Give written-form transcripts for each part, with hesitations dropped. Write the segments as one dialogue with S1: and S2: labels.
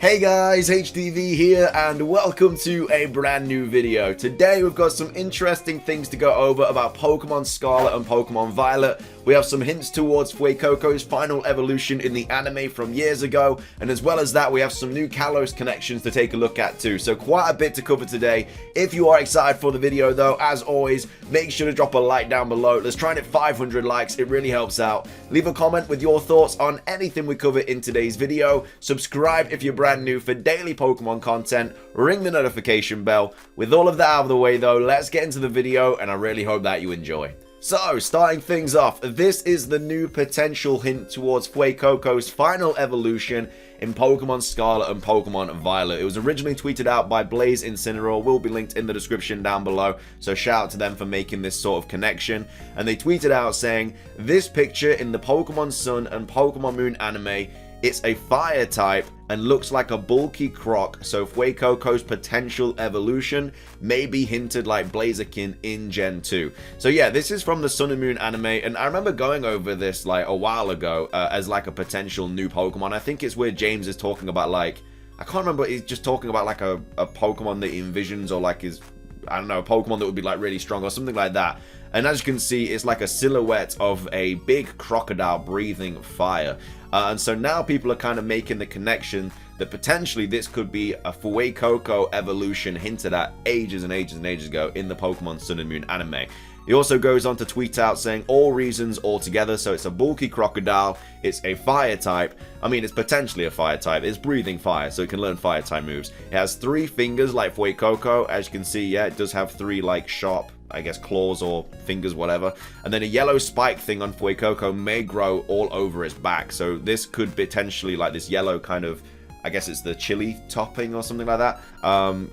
S1: Hey guys, HDvee here and welcome to a brand new video. Today we've got some interesting things to go over about Pokemon Scarlet and Pokemon Violet. We have some hints towards Fue Coco's final evolution in the anime from years ago, and as well as that we have some new Kalos Connections to take a look at too. So quite a bit to cover today. If you are excited for the video though, as always, make sure to drop a like down below. Let's try and hit 500 likes, it really helps out. Leave a comment with your thoughts on anything we cover in today's video. Subscribe if you're brand new for daily Pokemon content. Ring the notification bell. With all of that out of the way though, let's get into the video and I really hope that you enjoy. So, starting things off, this is the new potential hint towards Fue Coco's final evolution in Pokemon Scarlet and Pokemon Violet. It was originally tweeted out by Blaze Incineroar, will be linked in the description down below, so shout out to them for making this sort of connection. And they tweeted out saying, this picture in the Pokemon Sun and Pokemon Moon anime, it's a fire type and looks like a bulky croc, so Fue Coco's potential evolution may be hinted like Blaziken in Gen 2. So yeah, this is from the Sun and Moon anime, and I remember going over this like a while ago as like a potential new Pokemon. I think it's where James is talking about like, I can't remember, he's just talking about like a Pokemon that he envisions, or like his, I don't know, a Pokemon that would be like really strong or something like that. And as you can see, it's like a silhouette of a big crocodile breathing fire. And so now people are kind of making the connection that potentially this could be a Fue Coco evolution hinted at ages and ages and ages ago in the Pokemon Sun and Moon anime. He also goes on to tweet out saying all reasons all together, so it's a bulky crocodile, it's a fire type, I mean it's potentially a fire type, it's breathing fire, so it can learn fire type moves. It has 3 fingers like Fue Coco, as you can see, yeah, it does have 3 like sharp, I guess, claws or fingers, whatever. And then a yellow spike thing on Fue Coco may grow all over its back, so this could potentially, like this yellow kind of, I guess it's the chili topping or something like that,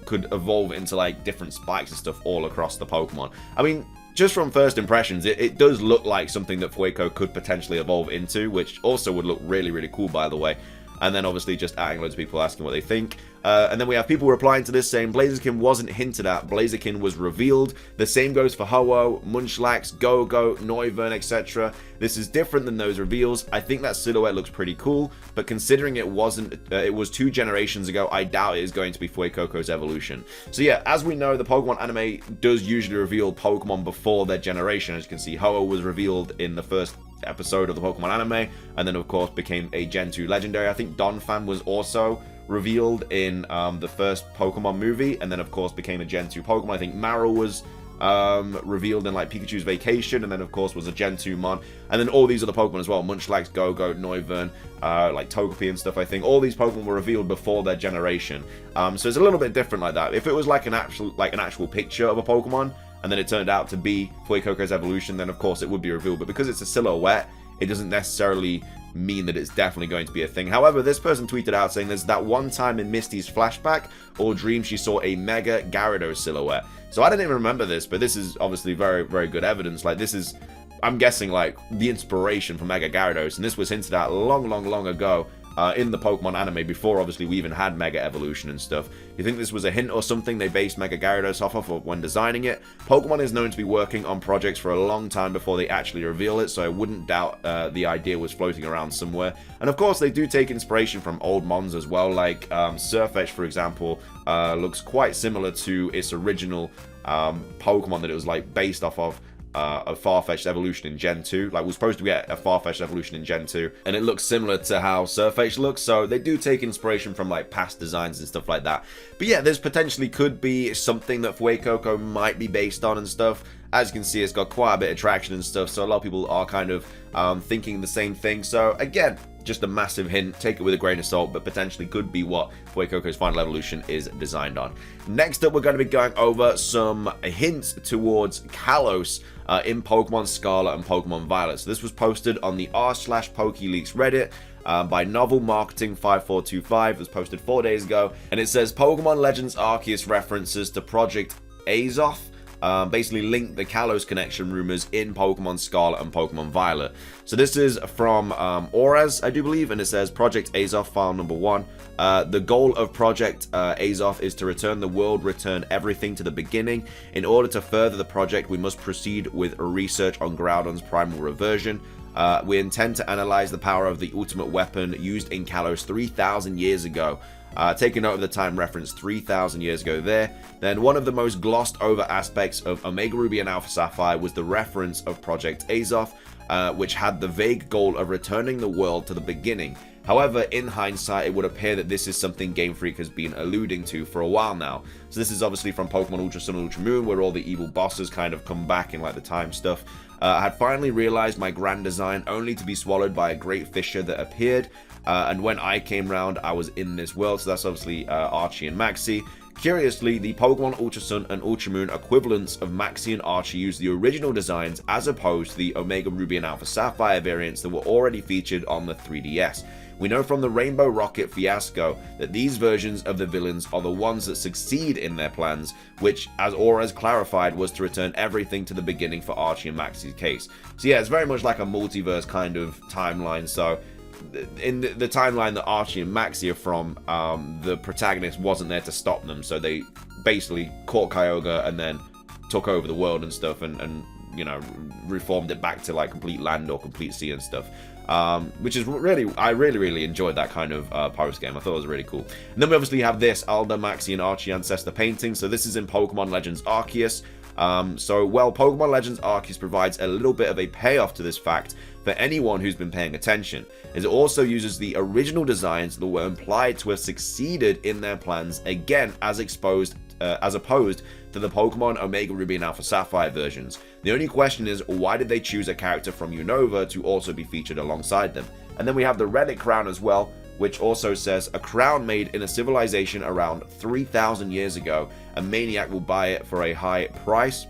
S1: could evolve into like different spikes and stuff all across the Pokemon. I mean, just from first impressions, it does look like something that Fue Coco could potentially evolve into, which also would look really, really cool, by the way. And then obviously just adding loads of people asking what they think. And then we have people replying to this saying Blaziken wasn't hinted at, Blaziken was revealed. The same goes for Ho-Oh, Munchlax, Go-Go, Noivern, etc. This is different than those reveals. I think that silhouette looks pretty cool, but considering it wasn't, it was 2 generations ago, I doubt it is going to be Fue Coco's evolution. So yeah, as we know, the Pokemon anime does usually reveal Pokemon before their generation. As you can see, Ho-Oh was revealed in the first episode of the Pokemon anime, and then of course became a Gen 2 legendary. I think Donphan was also revealed in the first Pokemon movie, and then of course became a Gen 2 Pokemon. I think Marill was revealed in like Pikachu's Vacation, and then of course was a Gen 2 Mon, and then all these other Pokemon as well, Munchlax, Go-Go, Noivern, like Togepi and stuff. I think all these Pokemon were revealed before their generation, so it's a little bit different like that. If it was like an actual picture of a Pokemon and then it turned out to be Fue Coco's evolution, then of course it would be revealed. But because it's a silhouette, it doesn't necessarily mean that it's definitely going to be a thing. However, this person tweeted out saying there's that one time in Misty's flashback or dream she saw a Mega Gyarados silhouette. So I didn't even remember this, but this is obviously very, very good evidence. Like this is, I'm guessing, like the inspiration for Mega Gyarados, and this was hinted at long, long, long ago in the Pokemon anime, before obviously we even had Mega Evolution and stuff. You think this was a hint or something they based Mega Gyarados off of when designing it? Pokemon is known to be working on projects for a long time before they actually reveal it, so I wouldn't doubt the idea was floating around somewhere. And of course they do take inspiration from old Mons as well, like Sirfetch'd, for example, looks quite similar to its original Pokemon that it was like based off of. A Farfetch'd evolution in Gen 2, like we're supposed to get a Farfetch'd evolution in Gen 2, and it looks similar to how Sirfetch'd looks, so they do take inspiration from like past designs and stuff like that. But yeah, there's potentially could be something that Fue Coco might be based on and stuff. As you can see, it's got quite a bit of traction and stuff, so a lot of people are kind of thinking the same thing. So again, just a massive hint, take it with a grain of salt, but potentially could be what Fue Coco's final evolution is designed on. Next up, we're going to be going over some hints towards Kalos in Pokemon Scarlet and Pokemon Violet. So this was posted on the r/PokeLeaks Reddit by Novel Marketing 5425. It was posted 4 days ago, and it says Pokemon Legends Arceus references to Project Azoth basically link the Kalos connection rumors in Pokemon Scarlet and Pokemon Violet. So this is from Auraz, I do believe, and it says Project Azoth file number 1. The goal of Project Azoth is to return the world, return everything to the beginning. In order to further the project, we must proceed with research on Groudon's primal reversion. We intend to analyze the power of the ultimate weapon used in Kalos 3,000 years ago. taking note of the time reference 3,000 years ago there. Then one of the most glossed over aspects of Omega Ruby and Alpha Sapphire was the reference of Project Azoth, which had the vague goal of returning the world to the beginning. However, in hindsight, it would appear that this is something Game Freak has been alluding to for a while now. So this is obviously from Pokemon Ultra Sun and Ultra Moon, where all the evil bosses kind of come back in like the time stuff. I had finally realized my grand design only to be swallowed by a great fissure that appeared, and when I came round, I was in this world. So that's obviously Archie and Maxie. Curiously, the Pokemon Ultra Sun and Ultra Moon equivalents of Maxie and Archie use the original designs as opposed to the Omega Ruby and Alpha Sapphire variants that were already featured on the 3DS. We know from the Rainbow Rocket fiasco that these versions of the villains are the ones that succeed in their plans, which, as Aura's clarified, was to return everything to the beginning for Archie and Maxie's case. So yeah, it's very much like a multiverse kind of timeline. So in the timeline that Archie and Maxie are from, the protagonist wasn't there to stop them, so they basically caught Kyogre and then took over the world and stuff, and you know, reformed it back to like complete land or complete sea and stuff. Which is really, I really enjoyed that kind of post game. I thought it was really cool. And then we obviously have this Alda, Maxie, and Archie ancestor painting. So this is in Pokemon Legends Arceus. So Pokemon Legends Arceus provides a little bit of a payoff to this fact for anyone who's been paying attention, as it also uses the original designs that were implied to have succeeded in their plans, again as opposed to the Pokemon Omega Ruby and Alpha Sapphire versions. The only question is, why did they choose a character from Unova to also be featured alongside them? And then we have the Relic Crown as well, which also says, a crown made in a civilization around 3,000 years ago. A maniac will buy it for a high price.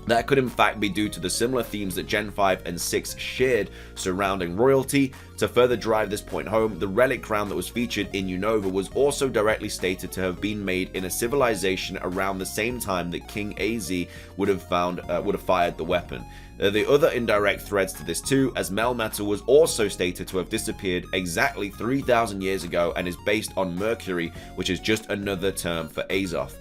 S1: That could in fact be due to the similar themes that Gen 5 and 6 shared surrounding royalty. To further drive this point home, the relic crown that was featured in Unova was also directly stated to have been made in a civilization around the same time that King AZ would have fired the weapon. The other indirect threads to this too, as Melmetal was also stated to have disappeared exactly 3,000 years ago and is based on Mercury, which is just another term for Azoth.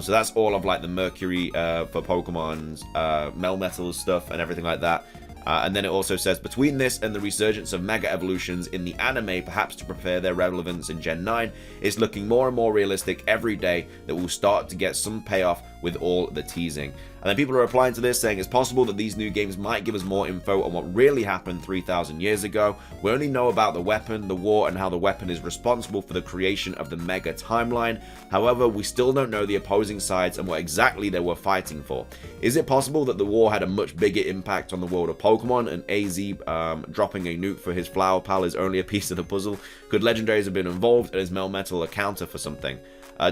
S1: So that's all of like the Mercury for Pokemon's Melmetal stuff and everything like that. And then it also says, between this and the resurgence of Mega Evolutions in the anime, perhaps to prepare their relevance in Gen 9, it's looking more and more realistic every day that we'll start to get some payoff with all the teasing. And then people are replying to this saying it's possible that these new games might give us more info on what really happened 3,000 years ago. We only know about the weapon, the war, and how the weapon is responsible for the creation of the Mega timeline. However, we still don't know the opposing sides and what exactly they were fighting for. Is it possible that the war had a much bigger impact on the world of Pokemon, and AZ dropping a nuke for his flower pal is only a piece of the puzzle? Could legendaries have been involved, and is Melmetal a counter for something?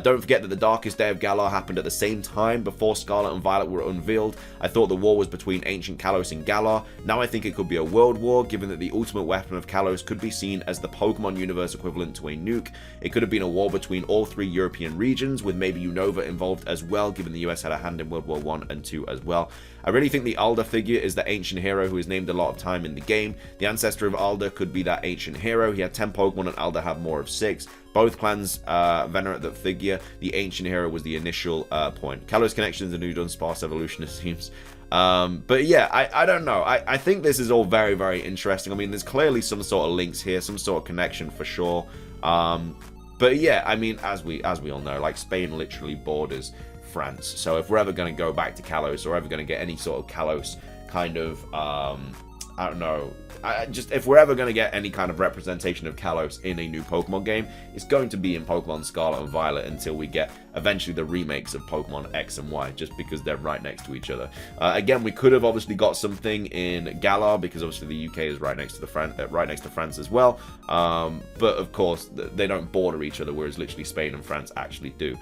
S1: Don't forget that the darkest day of Galar happened at the same time before Scarlet and Violet were unveiled. I thought the war was between ancient Kalos and Galar. Now I think it could be a world war, given that the ultimate weapon of Kalos could be seen as the Pokemon universe equivalent to a nuke. It could have been a war between all three European regions, with maybe Unova involved as well, given the US had a hand in World War I and II as well. I really think the Alda figure is the ancient hero who is named a lot of time in the game. The ancestor of Alda could be that ancient hero. He had 10 Pokemon and Alda had more of 6. Both clans venerate that figure. The ancient hero was the initial point. Kalos Connections and who done sparse evolution, it seems. But yeah, I don't know. I think this is all very, very interesting. I mean, there's clearly some sort of links here, some sort of connection for sure. But yeah, I mean, as we all know, like Spain literally borders France. So if we're ever going to go back to Kalos, or ever going to get any sort of Kalos kind of, I don't know, if we're ever going to get any kind of representation of Kalos in a new Pokemon game, it's going to be in Pokemon Scarlet and Violet until we get eventually the remakes of Pokemon X and Y, just because they're right next to each other. Again, we could have obviously got something in Galar, because obviously the UK is right next to France as well. But of course, they don't border each other, whereas literally Spain and France actually do.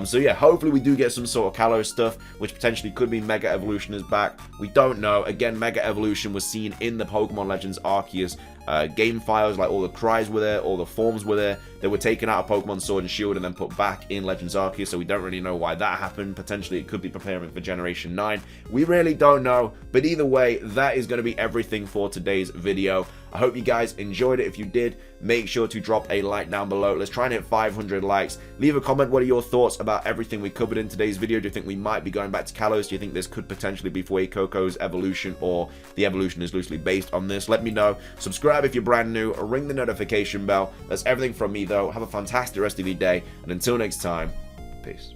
S1: So yeah, hopefully we do get some sort of Kalos stuff, which potentially could be Mega Evolution is back. We don't know. Again, Mega Evolution was seen in the Pokemon Legends Arceus game files, like all the cries were there, all the forms were there. They were taken out of Pokemon Sword and Shield and then put back in Legends Arceus, so we don't really know why that happened. Potentially it could be preparing for Generation 9. We really don't know, but either way, that is going to be everything for today's video. I hope you guys enjoyed it. If you did, make sure to drop a like down below. Let's try and hit 500 likes. Leave a comment. What are your thoughts about everything we covered in today's video? Do you think we might be going back to Kalos? Do you think this could potentially be Fue Coco's evolution, or the evolution is loosely based on this? Let me know. Subscribe subscribe if you're brand new, ring the notification bell. That's everything from me though. Have a fantastic rest of your day, and until next time, peace.